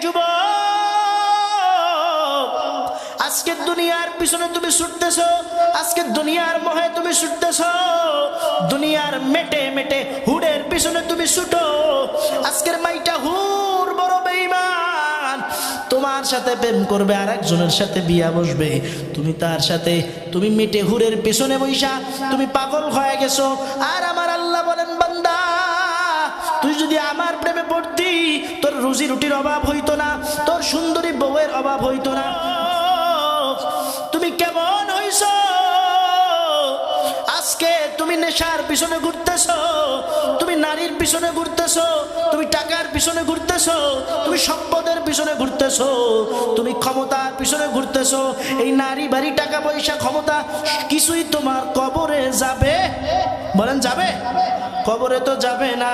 যুবক, আজকে দুনিয়ার পিছনে তুমি ছুটতেছো, আজকে দুনিয়ার মোহে তুমি ছুটতেছো, দুনিয়ার মেটে মেটে হুডের পিছনে তুমি ছুটো। আজকের মাইটা হুর বড় বেঈমান, তোমার সাথে প্রেম করবে আর একজনের সাথে বিয়া বসবে, তুমি তার সাথে তুমি মেটে হুরের পিছনে বইসা তুমি পাগল হয়ে গেছো। আর আমার আল্লাহ বলেন, বান্দা তুই যদি আমার প্রেমে পড়তি, তোর রুজি রুটির অভাব হইতো না, তোর সুন্দরী বউয়ের অভাব হইতো না। তুমি কেমন হইছো? আজকে তুমি নেশার পিছনে ঘুরতেছো, তুমি নারীর পিছনে ঘুরতেছো, তুমি টাকার পিছনে ঘুরতেছো, তুমি সম্পদের পিছনে ঘুরতেছো, তুমি ক্ষমতার পিছনে ঘুরতেছো। এই নারী বাড়ি টাকা পয়সা ক্ষমতা কিছুই তোমার কবরে যাবে? বলেন যাবে? কবরে তো যাবে না,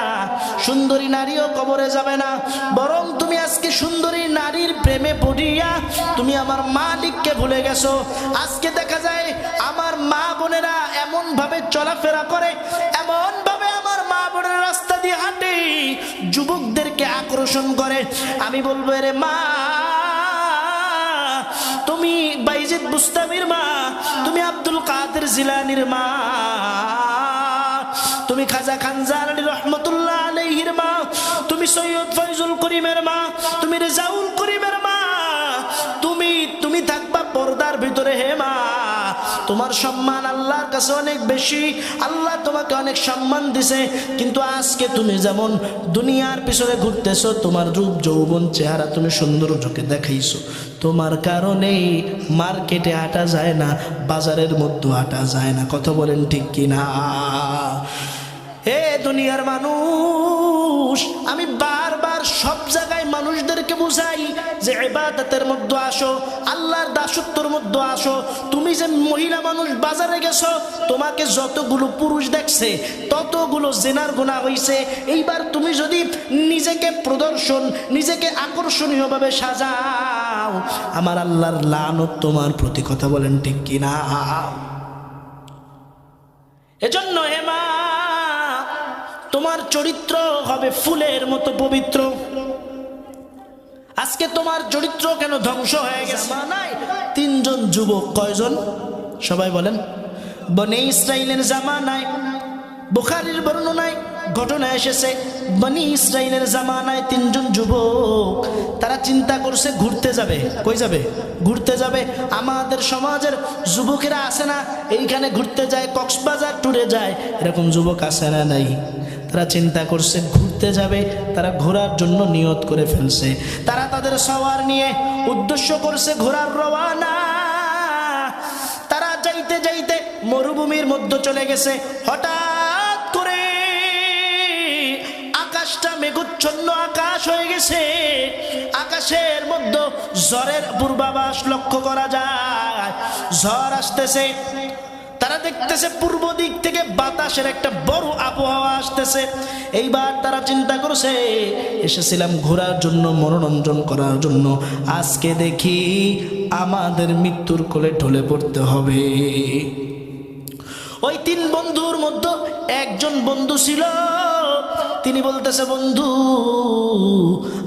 সুন্দরী নারীও কবরে যাবে না। বরং তুমি আজকে সুন্দরী নারীর প্রেমে পড়িয়া তুমি আমার মালিককে ভুলে গেছো। আজকে দেখা যায় আমার মা বোনেরা এমন ভাবে চলাফেরা করে, এমন ভাবে আমার মা বোনেরা রাস্তা দিয়ে হাঁটে, যুবকদেরকে আকর্ষণ করে। আমি বলবো, রে মা, তুমি বাইজিদ বুস্তামির মা, তুমি আব্দুল কাদের জিলানির মা, তুমি খাজা খানজালানী রহমতুল্লাহ আলাইহির মা, তুমি সৈয়দ ফয়জুল করিমের মা, তুমি রেজাউল করিমের মা, তুমি থাকবা পর্দার ভিতরে। হে মা, তোমার সম্মান আল্লাহর কাছে অনেক বেশি, আল্লাহ তোমাকে অনেক সম্মান দিছে। কিন্তু আজকে তুমি যেমন দুনিয়ার পিছনে ঘুরতেছো, তোমার রূপ যৌবন চেহারা তুমি সুন্দর চোখে দেখাইছো, তোমার কারণে মার্কেটে হাঁটা যায় না, বাজারের মধ্যে হাঁটা যায় না। কথা বলেন ঠিক কিনা? হে দুনিয়ার মানুষ, আমি বারবার সব জায়গায় মানুষদেরকে বুঝাই যে ইবাদতের মধ্যে আসো, আল্লাহর দাসত্বের মধ্যে আসো। তুমি যে মহিলা মানুষ বাজারে গেছো, তোমাকে যতগুলো পুরুষ দেখছে ততগুলো জিনার গুনাহ হইছে। এইবার তুমি যদি নিজেকে প্রদর্শন, নিজেকে আকর্ষণীয়ভাবে সাজাও, আমার আল্লাহর লানত তোমার প্রতি। কথা বলেন ঠিক কিনা? এজন্য হে মা, তোমার চরিত্র হবে ফুলের মতো পবিত্র। আজকে তোমার চরিত্র কেন ধ্বংস হয়ে গেছে? তিনজন যুবক, কয়জন? সবাই বলেন। বনি ইসরাইলের জামানায়, বুখারীর বর্ণনায় ঘটনা এসেছে, বনি ইসরাইলের জামানায় তিনজন যুবক, তারা চিন্তা করছে ঘুরতে যাবে। কই যাবে? ঘুরতে যাবে। আমাদের সমাজের যুবকেরা আছে না, এইখানে ঘুরতে যায়, কক্সবাজার ট্যুরে যায়, এরকম যুবক আছে না? নাই। তারা চিন্তা করছে ঘুরতে যাবে, তারা ঘোরার জন্য নিয়ত করে ফেলছে। তারা তাদের সওয়ার নিয়ে উদ্দেশ্য করছে ঘোরার রওয়ানা। তারা যাইতে যাইতে মরুভূমির মধ্যে চলে গেছে। হঠাৎ করে আকাশটা মেঘাচ্ছন্ন আকাশ হয়ে গেছে। আকাশের মধ্যে ঝড়ের পূর্বাভাস লক্ষ্য করা যায়, ঝড় আসতেছে। তারা দেখতেছে পূর্ব দিক থেকে বাতাসের একটা বড় আবহাওয়া আসতেছে। এইবার তারা চিন্তা করছে, এসেছিলাম ঘোরার জন্য, মনোরঞ্জন করার জন্য, আজকে দেখি আমাদের মৃত্যুর কোলে ঢলে পড়তে হবে। ওই তিন বন্ধুর মধ্যে একজন বন্ধু ছিল, তিনি বলতেছে, বন্ধু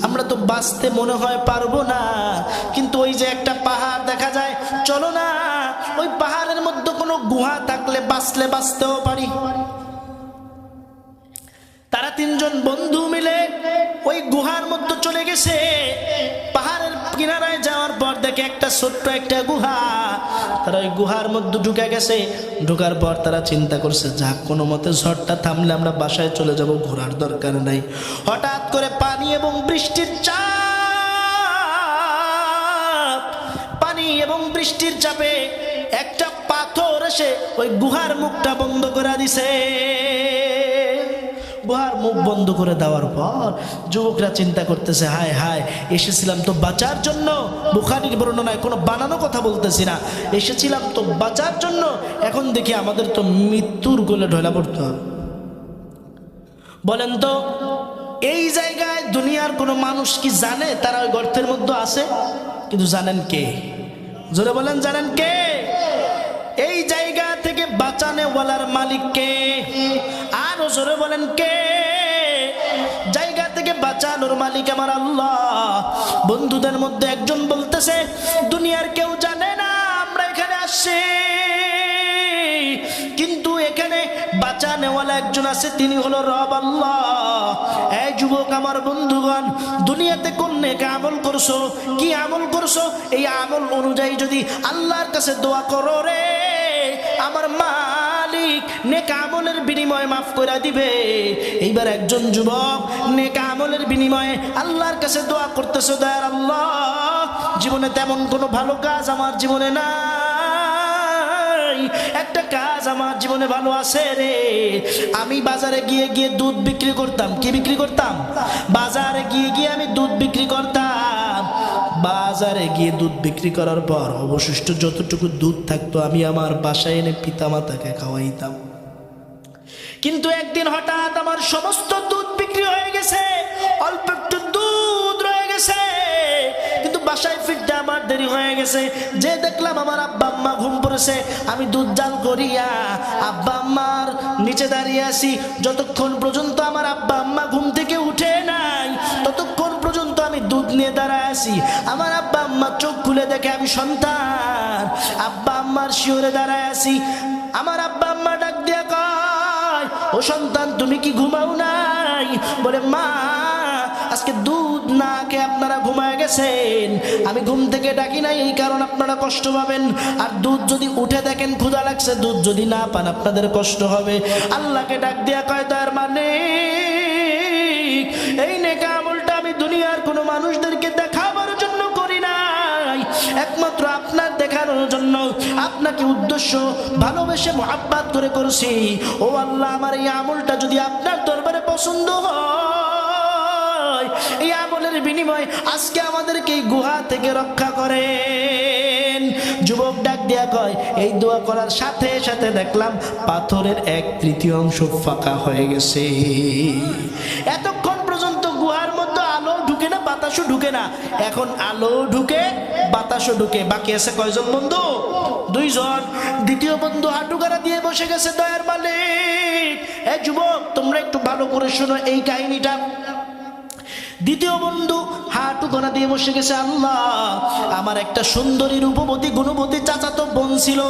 আমরা তো বাঁচতে মনে হয় পারবো না, কিন্তু ওই যে একটা পাহাড় দেখা যায়, চলো না, ওই পাহাড়ের মধ্যে কোনো গুহা থাকলে বাঁচতেও পারি। তারা তিনজন বন্ধু মিলে ওই গুহার মধ্যে চলে গেছে। পাহাড়ের কিনারায় যাওয়ার পর দেখে একটা ছোট্ট একটা গুহা। তারা ওই গুহার মধ্যে ঢুকে গেছে। ঢোকার পর তারা চিন্তা করছে, যাক কোনো মতে ঝড়টা থামলে আমরা বাসায় চলে যাব, ঘোরার দরকার নাই। হঠাৎ করে পানি এবং বৃষ্টির চাপ, পানি এবং বৃষ্টির চাপে একটা পাথর এসে ওই গুহার মুখটা বন্ধ করে দিছে। গুহার মুখ বন্ধ করে দেওয়ার পর যুবকরা চিন্তা করতেছে, হায় হায়, এসেছিলাম তো বাঁচার জন্য। বুখারীর বর্ণনায় কোনো বানানো কথা বলতেছি না, এসেছিলাম তো বাঁচার জন্য, এখন দেখি আমাদের তো মৃত্যুর কোলে ঢলে পড়তে হবে। বলেন তো, এই জায়গায় দুনিয়ার কোনো মানুষ কি জানে তারা ওই গর্তের মধ্যে আছে? কিন্তু জানেন কে? জোরে বলেন, জানেন কে? এই জায়গা থেকে বাঁচানেওয়ালার মালিক কে? আরো জোরে বলেন কে? জায়গা থেকে থেকে বাঁচানোর মালিক আমার আল্লাহ। বন্ধুদের মধ্যে একজন বলতেছে, দুনিয়ার কেউ জানে না আমরা এখানে আসছি, কিন্তু এখানে বাঁচানেওয়ালা একজন আছে, তিনি হলো রব আল্লাহ। এই যুবক আমার বন্ধুগণ, দুনিয়াতে কোন নেক আমল করছো, কি আমল করছো, এই আমল অনুযায়ী যদি আল্লাহর কাছে দোয়া করো রে, আমার মালিক নেক আমলের বিনিময়ে মাফ করে দিবে। এইবার একজন যুবক নেক আমলের বিনিময়ে আল্লাহর কাছে দোয়া করতেছে, দয়ার আল্লাহ, জীবনে তেমন কোনো ভালো কাজ আমার জীবনে না, একটা কাজ আমার জীবনে ভালো আছে রে। আমি বাজারে গিয়ে গিয়ে দুধ বিক্রি করতাম। কি বিক্রি করতাম? বাজারে গিয়ে গিয়ে আমি দুধ বিক্রি করতাম। বাজারে গিয়ে দুধ বিক্রি করার পর অবশিষ্ট যতটুকু দুধ থাকতো আমি আমার বাসায় এনে পিতামাতাকে খাওয়াইতাম। কিন্তু একদিন হঠাৎ আমার সমস্ত দুধ বিক্রি হয়ে গেছে, অল্প একটু দুধ রয়ে গেছে, কিন্তু বাসায় ফিরতে আমার দেরি হয়ে গেছে। যে দেখলাম আমার আব্বা আম্মা ঘুম পড়েছে, আমি দুধ জাল করিয়া আব্বা আম্মার নিচে দাঁড়িয়ে আছি। যতক্ষণ পর্যন্ত আমার আব্বা আম্মা ঘুম থেকে উঠে নাই, ততক্ষণ পর্যন্ত আমি দুধ নিয়ে দাঁড়ায় আছি। আমার আব্বা আম্মা চোখ খুলে দেখে আমি সন্তান, আব্বা আম্মার শিওরে দাঁড়ায় আছি। আমার আব্বা আম্মা ডাক দিয়া কয়, ও সন্তান তুমি কি ঘুমাও নাই? বলে, মা আজকে দুধ না খেয়ে আপনারা ঘুমায় গেছেন, আমি ঘুম থেকে ডাকি নাই, এই কারণ আপনারা কষ্ট পাবেন। আর দুধ যদি উঠে দেখেন ক্ষুধা লাগছে, দুধ যদি না পান আপনাদের কষ্ট হবে। আল্লাহকে ডাক দিয়া কয়, তার মানে এই নেক আমলটা আমি দুনিয়ার কোনো মানুষদেরকে দেখাবার জন্য করি নাই, একমাত্র আপনার দেখানোর জন্য, আপনাকে উদ্দেশ্য ভালোবেসে মোহাব্বত করে করছি। ও আল্লাহ, আমার এই আমলটা যদি আপনার দরবারে পছন্দ হয়, এই আমলের বিনিময়ে আজকে আমাদেরকে এই গুহা থেকে রক্ষা করেন। যুবক ডাক দিয়া কয়, এই দোয়া করার সাথে সাথে দেখলাম পাথরের 1/3 ফাঁকা হয়ে গেছে। এতক্ষণ পর্যন্ত গুহার মধ্যে আলো ঢুকে না, বাতাসও ঢুকে না, এখন আলো ঢুকে বাতাসও ঢুকে। বাকি আছে কয়জন বন্ধু? 2 জন। দ্বিতীয় বন্ধু হাঁটুকারা দিয়ে বসে গেছে, দয়ার মালিক। এই যুবক তোমরা একটু ভালো করে শোনো এই কাহিনীটা। দ্বিতীয় বন্ধু হাঁটু গোনা দিয়ে বসে গেছে, আল্লাহ আমার একটা সুন্দরী রূপবতী গুণবতী চাচাতো বোন ছিল,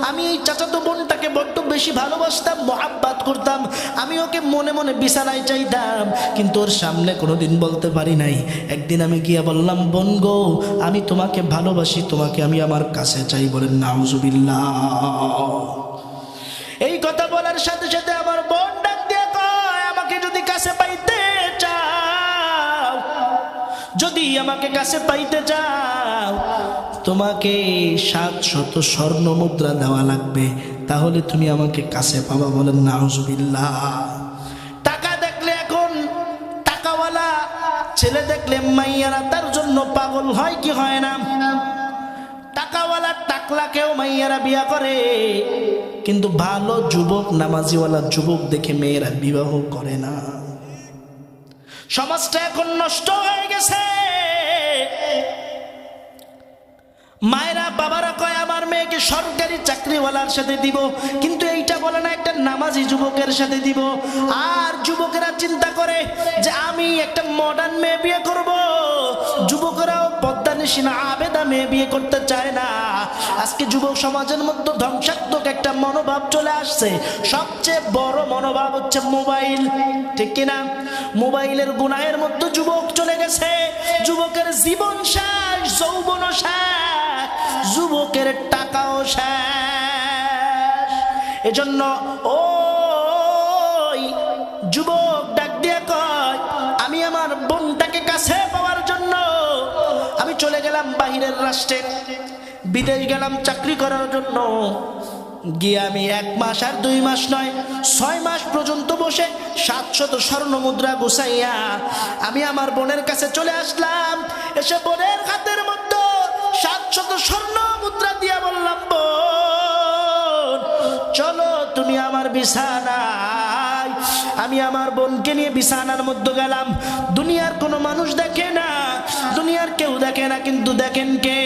আমি এই চাচাতো বোনটাকে বড্ড বেশি ভালোবাসতাম, মোহাব্বত করতাম, আমি ওকে মনে মনে বিছানায় চাইতাম, কিন্তু ওর সামনে কোনোদিন বলতে পারি নাই। একদিন আমি গিয়ে বললাম, বোন গো আমি তোমাকে ভালোবাসি, তোমাকে আমি আমার কাছে চাই। বলেন নাউজুবিল্লাহ। এই কথা বলার সাথে সাথে আমার বোন ডাক দিয়ে কয়, আমাকে যদি কাছে পাইতে চাও, যদি আমাকে কাছে পাইতে চাও, তোমাকে 700 স্বর্ণ মুদ্রা দেওয়া লাগবে, তাহলে তুমি আমাকে কাছে পাবা। বলেন নাউজুবিল্লাহ। টাকা দেখলে, এখন টাকাওয়ালা ছেলে দেখলে মাইয়ারা তার জন্য পাগল হয় কি হয় না? টাকাওয়ালা টাকলাকেও মাইয়ারা বিয়া করে, কিন্তু ভালো যুবক নামাজিওয়ালা যুবক দেখে মেয়েরা বিবাহ করে না। সমাজটা এখন নষ্ট হয়ে গেছে। মায়েরা বাবারা কয় আমার মেয়েকে সরকারি চাকরিওয়ালার সাথে দিব, কিন্তু এইটা বলে না একটা নামাজি যুবকের সাথে দিব। আর যুবকেরা চিন্তা করে যে আমি একটা মডার্ন মেয়ে বিয়ে করব। যুবকেরাও পদ্মানিসীনা আবেদা মেয়ে বিয়ে করতে চায় না। আজকে যুবক সমাজের মধ্যে ধ্বংসাত্মক একটা মনোভাব চলে আসছে। সবচেয়ে বড় মনোভাব হচ্ছে মোবাইল, ঠিক কিনা? মোবাইলের গুনাহের মধ্যে যুবক চলে গেছে। যুবকের জীবন শেষ, যৌবন শেষ, যুবকের টাকাও শেষ। এজন্য ওই যুবক ডাক দিয়ে কয়, আমি আমার বোনটাকে কাছে পাওয়ার জন্য আমি চলে গেলাম বাহিরের রাষ্ট্রে, বিদেশ গেলাম চাকরি করার জন্য। গিয়ে আমি 1 মাস আর 2 মাস নয়, 6 মাস পর্যন্ত বসে 700 স্বর্ণ মুদ্রা গুছাইয়া আমি আমার বোনের কাছে চলে আসলাম। এসে বোনের হাতের মধ্যে 700 স্বর্ণ মুদ্রা দিয়া বললাম, বোন চলো তুমি আমার বিছানায়। আমি আমার বোনকে নিয়ে বিছানার মধ্যে গেলাম। দুনিয়ার কোনো মানুষ দেখে না, দুনিয়ার কেউ দেখে না, কিন্তু দেখেন কে?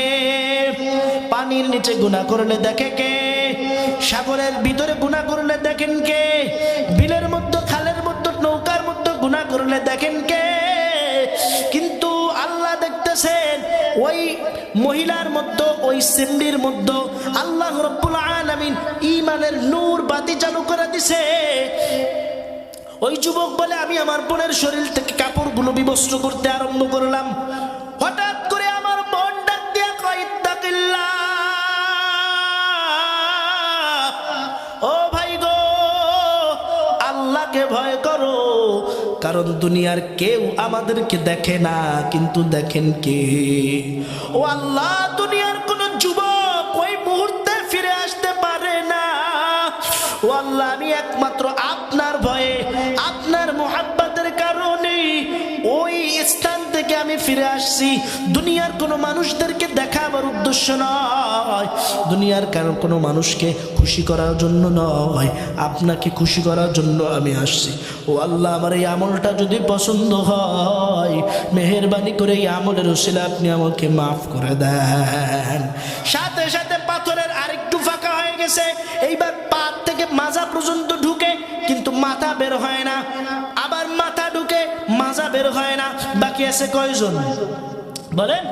পানির নিচে গুনাহ করলে দেখে কে? সাগরের ভিতরে গুনাহ করলে দেখেন কে? বিলের মধ্যে, খালের মধ্যে, নৌকার মধ্যে গুনাহ করলে দেখেন কে? কিন্তু আল্লাহ দেখতেছেন ওই মহিলার মধ্যে, ওই সিমড়ির মধ্যে আল্লাহ রাব্বুল আলামিন ঈমানের নূর বাতি চালু করে দিছে। ওই যুবক বলে আমি আমার বোনের শরীর থেকে কাপড়গুলো বিবস্ত্র করতে আরম্ভ করলাম। হঠাৎ করে আমার বোন ডাক দিয়া কয়, ইত্তাকিল্লাহ, ও ভাই গো, আল্লাহকে ভয় করো, কারণ দুনিয়ার কেউ আমাদেরকে দেখে না, কিন্তু দেখেন কে? ও আল্লাহ, দুনিয়ার কোন যুবক ওই মুহূর্তে ফিরে আসতে পারে না। ও আল্লাহ, আমি একমাত্র আপনার ভয়ে, আপনার মুহাব্বতের কারণে ওই স্থান থেকে আমি ফিরে আসছি। দুনিয়ার কোনো মানুষদেরকে দেখাবার উদ্দেশ্য নয়, দুনিয়ার কারো কোনো মানুষকে খুশি করার জন্য নয়, আপনাকে খুশি করার জন্য আমি আসছি। ও আল্লাহ, আমার এই আমলটা যদি পছন্দ হয়, মেহেরবানি করে এই আমলের উসিলা আপনি আমাকে মাফ করে দেন। সাথে সাথে পাথরের আরেকটু ফাঁকা হয়ে গেছে। এইবার পা থেকে মাজা পর্যন্ত ঢুকে, কিন্তু মাথা বের হয় না। আবার মাথা ঢুকে, মাজা বের হয় না। বাকি আছে কয়জন বলেন?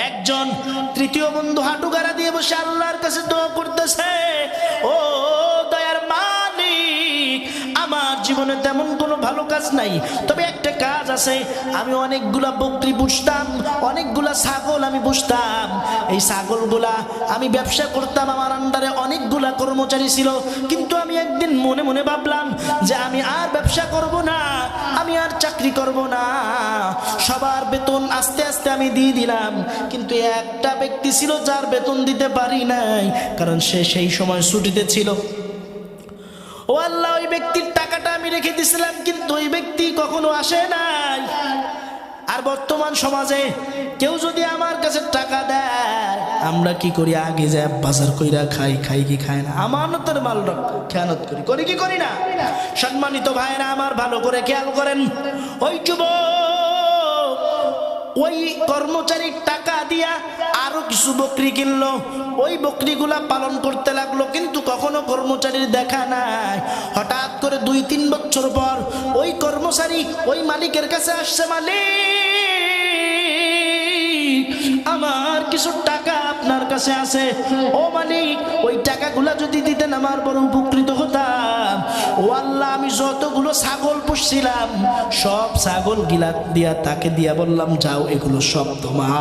একজন। তৃতীয় বন্ধু হাঁটু গাড়া দিয়ে বসে আল্লাহর কাছে দোয়া করতেছে, ও দয়ার মালিক, আমার জীবনে তেমন কোনো ভালো কাজ নাই, তবে একটা কাজ আছে। আমি অনেকগুলা বকরি পুষতাম, অনেকগুলা ছাগল আমি পুষতাম। এই ছাগলগুলা আমি ব্যবসা করতাম, আমার আন্ডারে অনেকগুলা কর্মচারী ছিল। কিন্তু আমি একদিন মনে মনে ভাবলাম যে আমি আর ব্যবসা করব না, আমি আর চাকরি করব না। সবার বেতন আস্তে আস্তে আমি দিয়ে দিলাম, কিন্তু একটা ব্যক্তি ছিল যার বেতন দিতে পারি নাই, কারণ সে সেই সময় ছুটিতে ছিল। ও আল্লাহ, ওই ব্যক্তির টাকাটা আমি রেখে দিয়েছিলাম, কিন্তু ওই ব্যক্তি কখনো আসে নাই। আর বর্তমান সমাজে কেউ যদি আমার কাছে টাকা দেয়, আমরা কি করি? আগে যায় বাজার কইরা খাই, খাই কি খায় না? আমানতের মাল খেয়ানত করি, করি কি করি না? সম্মানিত ভাইরা আমার, ভালো করে খেয়াল করেন। ওই যুবক ওই কর্মচারীর টাকা দিয়া আরো কিছু বকরি কিনলো, ওই বকরিগুলা পালন করতে লাগলো, কিন্তু কখনো কর্মচারীর দেখা নাই। হঠাৎ করে 2-3 বছর পর ওই কর্মচারী ওই মালিকের কাছে আসছে, মালিক, আমার কিছু টাকা আপনার কাছে আছে। ও মালিক, ওই টাকাগুলা যদি দিতেন আমার বড় উপকৃত হতাম। ও আল্লাহ, আমি যতগুলো ছাগল পুষছিলাম সব ছাগল গিলা দিয়া তাকে দিয়া বললাম, যাও, এগুলো সব তোমার।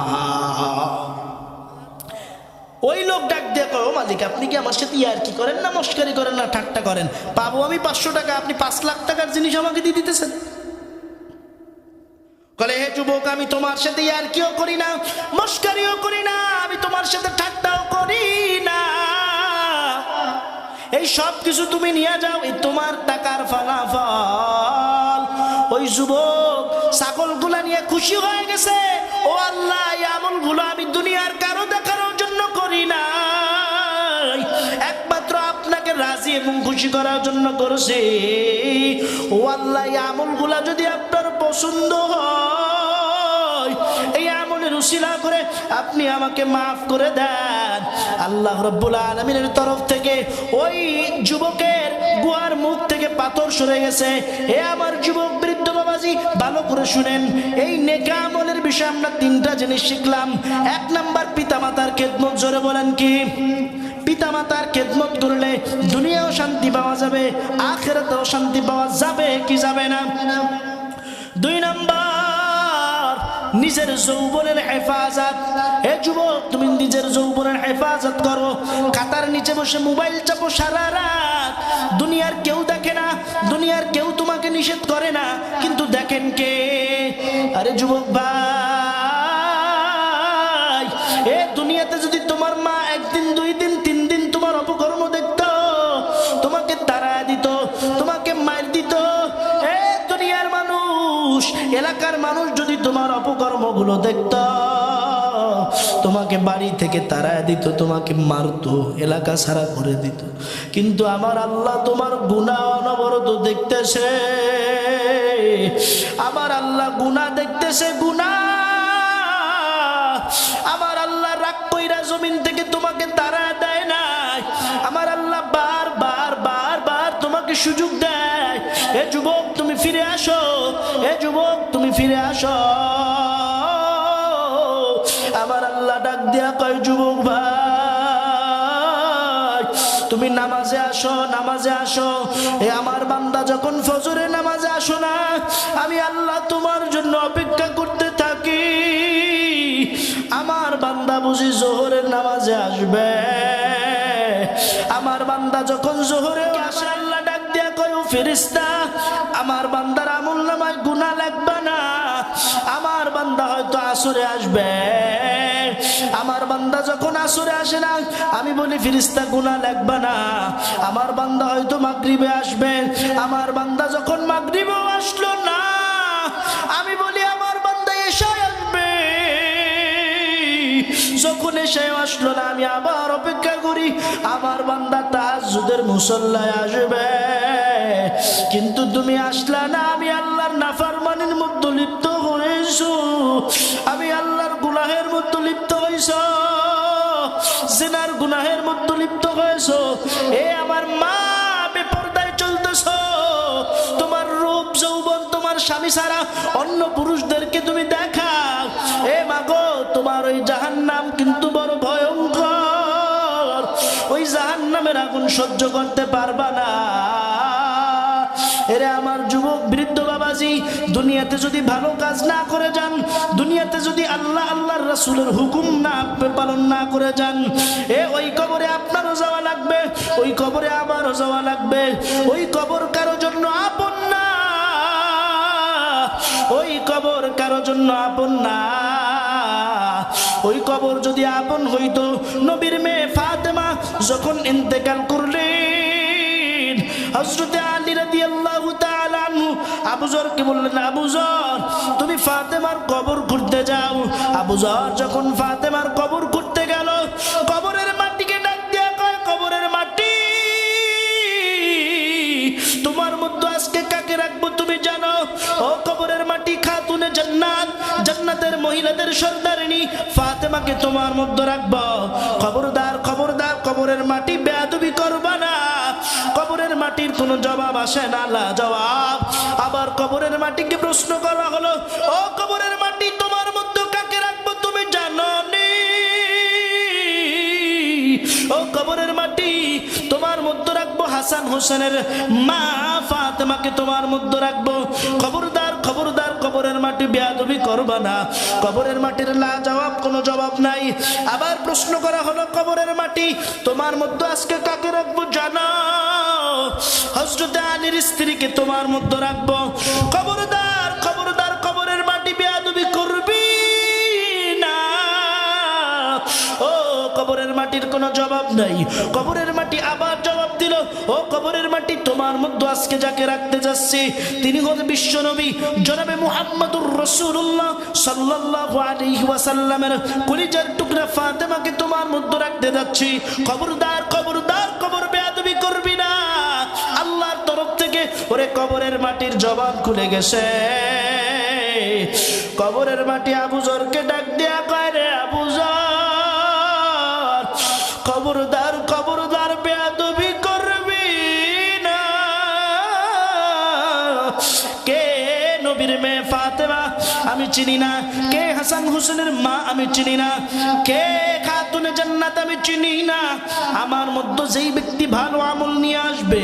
ওই লোক ডাক দিয়ে কয়, ও মালিক, আপনি কি আমার সাথে ইয়ার কি করেন না, মস্কারি করেন না, ঠাট্টা করেন? পাবো আমি 500 টাকা, আপনি 5 লাখ টাকার জিনিস আমাকে দিয়ে দিতেছেন? বলে, হে যুবক, আমি তোমার সাথে ইয়ার কিও করি না, মস্কারিও করি না, আমি তোমার সাথে ঠাট্টাও করি না। এই সব কিছু তুমি নিয়ে যাও, এই তোমার টাকার ফলাফল। ওই যুবক ছাগলগুলা নিয়ে খুশি হয়ে গেছে। ও আল্লাহ, এই আমলগুলো আমি দুনিয়ার কারো দেখানোর জন্য করি না, একমাত্র আপনাকে রাজি এবং খুশি করার জন্য করছি। ও আল্লাহ, এই আমলগুলা যদি আপনার পছন্দ হয়, এই আমলের উসিলা করে আপনি আমাকে মাফ করে দেন। আল্লাহ রাব্বুল আলামিনের তরফ থেকে ওই যুবকের গুহার মুখ থেকে পাথর সরে গেছে। হে আমার যুবক বৃদ্ধ বাবাজি, ভালো করে শুনেন। এই নেক আমলের বিষয়ে আমরা 3টা জিনিস শিখলাম। 1 নাম্বার, পিতামাতার খেদমত। জোরে বলেন কি? পিতামাতার খেদমত করলে দুনিয়াও শান্তি পাওয়া যাবে, আখিরাতেও শান্তি পাওয়া যাবে কি যাবে না? 2 নাম্বার, নিজের যৌবনের হেফাজত। হে যুবক, তুমি নিজের যৌবনের হেফাজত করো। খাতার নিচে বসে মোবাইল চাপো সারা রাত, দুনিয়ার কেউ দেখে না, দুনিয়ার কেউ তোমাকে নিষেধ করে না, কিন্তু দেখেন কে? আরে যুবক ভাই, এ দুনিয়াতে যদি তোমার মা 1 দিন 2 দিন 3 দিন তোমার অপকর্ম দেখতো, তোমাকে তাড়া দিত, তোমাকে মার দিত, এ দুনিয়ার মানুষ, এলাকার মানুষ যদি তোমার অপকর্মগুলো দেখতো, তোমাকে বাড়ি থেকে তাড়া দিত, তোমাকে মারতো, এলাকা ছাড়া করে দিত। কিন্তু আমার আল্লাহ তোমার গুনাহ অনবরত দেখতেছে। আমার আল্লাহ গুনাহ দেখতেছে, গুনাহ। আমার আল্লাহ রাগ কইরা জমিন থেকে তোমাকে তাড়া দেয় না। আমার আল্লাহ বারবার বারবার তোমাকে আমাকে সুযোগ দেয়, এ যুবক তুমি ফিরে আসো, এ যুবক তুমি ফিরে আসো। আমার আল্লাহ ডাক দিয়া কয়, যুবক ভাই তুমি নামাজে আসো, নামাজে আসো। এ আমার বান্দা যখন ফজরের নামাজে আসো না, আমি আল্লাহ তোমার জন্য অপেক্ষা করতে থাকি। আমার বান্দা বুঝি জোহরের নামাজে আসবে। আমার বান্দা যখন জোহরে আসে, আল্লাহ ডাক দিয়া কয়, ও ফেরেশতা আমার বান্দার আমলনামায় গুনাহ লাগবে না। আমার বান্দা হয়তো আসরে আসবে। আমার বান্দা যখন আসরে আসে না, আমি বলি ফেরেশতা গুনাহ লাগবে না। আমার বান্দা হয়তো মাগরিবে আসবে। আমার বান্দা যখন মাগরিবেও আসলো না, আমি বলি আমার বান্দা এশায় আসবে। যখন এসে আসলো না, আমি আবার অপেক্ষা করি আমার বান্দা তাহাজ্জুদের মুসল্লায় আসবে। কিন্তু তুমি আসলা না, আমি আল্লাহর নাফরমানির মধ্যে লিপ্ত হয়েছো, আমি আল্লাহর গুনাহের মধ্যে লিপ্ত হয়েছো, জিনার গুনাহের মধ্যে লিপ্ত হয়েছো। এ আমার মা বেপরদায় চলতেছো, তোমার রূপ যৌবন তোমার স্বামী ছাড়া অন্য পুরুষদেরকে তুমি দেখাও। এ মাগো, তোমার ওই জাহান্নাম কিন্তু বড় ভয়ঙ্কর, ওই জাহান্নামের আগুন সহ্য করতে পারবা না। এরে আমার যুবক বৃদ্ধ বাবাজি, দুনিয়াতে যদি ভালো কাজ না করে যান, দুনিয়াতে যদি আল্লাহ আল্লাহর রাসূলের হুকুম না পালন না করে যান, ওই কবরে আপনারও যাওয়া লাগবে, ওই কবরে আমারও যাওয়া লাগবে। ওই কবর কারো জন্য আপন না, ওই কবর কারো জন্য আপন না। ওই কবর যদি আপন হইতো, নবীর মেয়ে ফাতেমা যখন ইন্তেকাল করলেন, হযরত আলী রাদিয়াল্লাহু তাআলা আনহু আবু যরকে বললেন, আবু যর তুমি ফাতেমার কবর খুঁড়তে যাও। আবু যর যখন ফাতেমার কবর খুঁড়তে গেল, কবরের মাটিকে ডাক দিয়া কয়, কবরের মাটি তোমার মধ্যে আজকে কাকে রাখবো তুমি জানো? ও কবরের মাটি, খাতুনে জান্নাত, জান্নাতের মহিলাদের সর্দারিনী ফাতেমাকে তোমার মধ্যে রাখবো। খবরদার খবরদার, কবরের মাটি বেয়াদবি করবা না। কবরের মাটির কোনো জবাব আসে না, লা জবাব। আবার কবরের মাটিকে প্রশ্ন করা হলো, ও কবরের মাটি তোমার মধ্যে কাকে রাখবো তুমি জানো নি? ও কবরের মাটি তোমার মধ্যে রাখবো হাসান হোসেনের মা ফাতেমাকে তোমার মধ্যে রাখবো। খবরদার খবরদার, কবরের মাটি বেয়াদবি করবা না। কবরের মাটির লা জবাব, কোনো জবাব নাই। আবার প্রশ্ন করা হলো, কবরের মাটি তোমার মধ্যে আজকে কাকে রাখবো জানো? হযরত আলীর স্ত্রীকে তোমার মধ্যে রাখবো। খবরদার খবরদার, কবরের মাটি বেয়াদবি করবি না। ও কবরের মাটির কোনো জবাব নাই। কবরের মাটি আবার জবাব দিল, ও কবরের মাটি তোমার মধ্যে আজকে যাকে রাখতে যাচ্ছি, তিনি হলেন বিশ্ব নবী জনাবে মুহাম্মদুর রাসূলুল্লাহ সাল্লাল্লাহু আলাইহি ওয়াসাল্লামের কলিজার টুকরা ফাতেমাকে তোমার মধ্যে রাখতে যাচ্ছি। খবরদার খবরদার, কবর বেয়াদবি করবি না। আল্লাহর তরফ থেকে ওরে কবরের মাটির জবান খুলে গেছে। কবরের মাটি আবু যরকে ডাক দিয়া কয়, রে আবু যর, খবরদার খবরদার, বেয়াদবি করবি না। কে নবীর মেয়ে ফাতেমা আমি চিনি না, কে হাসান হোসেনের মা আমি চিনি না, কে খাতুনে জান্নাত আমি চিনি না। আমার মধ্যে যেই ব্যক্তি ভালো আমল নিয়ে আসবে,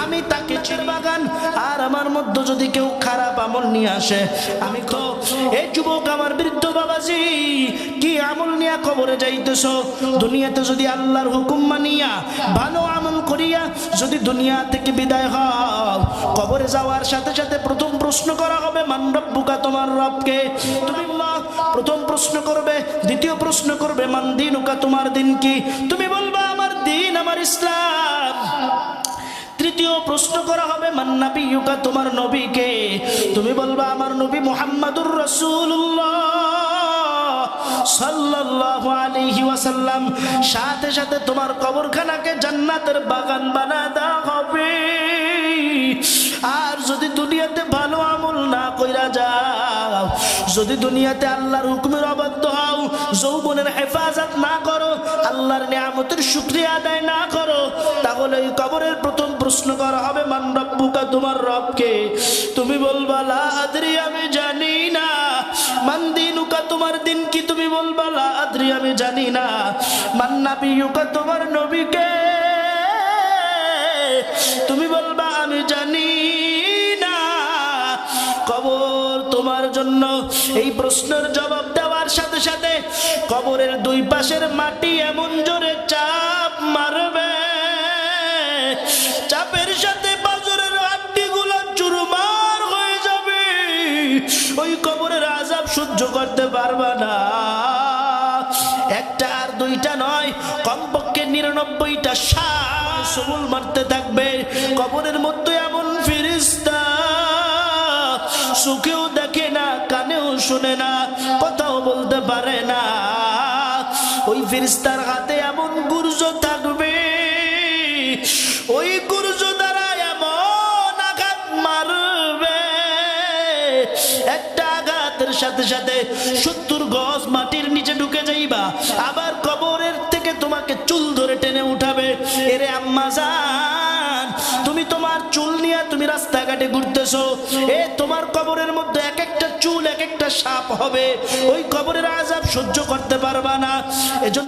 আমি তাকে চিনি বাগান। আর আমার মধ্যে যদি কেউ খারাপ আমল নিয়ে আসে, আমি তো এই যুবক আমার বৃদ্ধ বাবাজি, কি আমল নিয়ে কবরে যাইতেছ? দুনিয়াতে যদি আল্লাহর হুকুম মানিয়া ভালো আমল করিয়া যদি দুনিয়া থেকে বিদায় হও, কবরে যাওয়ার সাথে সাথে প্রথম প্রশ্ন করা হবে, মান রব্বুকা, তোমার রবকে? তুমি প্রথম প্রশ্ন করবে। দ্বিতীয় প্রশ্ন করবে, মান দীনুকা, তোমার দিন কি? তুমি বলবা আমার দিন আমার ইসলাম। তৃতীয় প্রশ্ন করা হবে, মান নাবিয়ুকা, তোমার নবীকে? তুমি বলবা আমার নবী মুহাম্মাদুর রাসূলুল্লাহ সাল্লাল্লাহু আলাইহি ওয়াসাল্লাম। সাথে সাথে তোমার কবরখানাকে জান্নাতের বাগান বানায় দেওয়া হবে। আর যদি দুনিয়াতে ভালো আমল না কইরা যাও, যদি দুনিয়াতে আল্লাহর হুকুমের অবাধ্য হও, যৌবনের হেফাজত না করো, আল্লাহর নিয়ামতের শুকরিয়া আদায় না করো, তাহলে এই কবরের প্রথম প্রশ্ন করা হবে মান রব্বুকা, তোমার রব কে? তুমি বলবা লা আদরি, আমি জানি না। মান দিনুকা, তোমার দিন কি? তুমি বলবা লা আদরি, আমি জানি না। মান নাবিয়ুকা, তোমার নবী কে? তুমি বলবা আমি জানি না। কবর তোমার জন্য এই প্রশ্নের জবাব দেওয়ার সাথে সাথে কবরের দুই পাশের মাটি এমন জোরে চাপ মারবে, চাপের সাথে বাজরের হাড্ডিগুলো চুরমার হয়ে যাবে। ওই কবরের আযাব সহ্য করতে পারবা না। একটা আর দুইটা নয়, কমপক্ষে 99টা সবল মারতে থাকবে। কবরের মধ্যে এমন ফেরেশতা, চোখেও দেখে না, কানেও শুনে না, কথাও বলতে পারে না। ওই ফেরেশতার হাতে এমন গুর্জ থাকবে, ওই গুর্জ দ্বারা এমন আঘাত মারবে, একটা আঘাতের সাথে সাথে 70 গজ মাটির নিচে ঢুকে যাইবা। আবার কবরের থেকে তোমাকে চুল ধরে টেনে উঠাবে। এরে আম্মা জান, তুমি তোমার চুল নিয়ে তুমি রাস্তাঘাটে ঘুরতেছো, এ তোমার কবরের মধ্যে এক একটা চুল এক একটা সাপ হবে। ওই কবরের আযাব সহ্য করতে পারবা না। এজন্য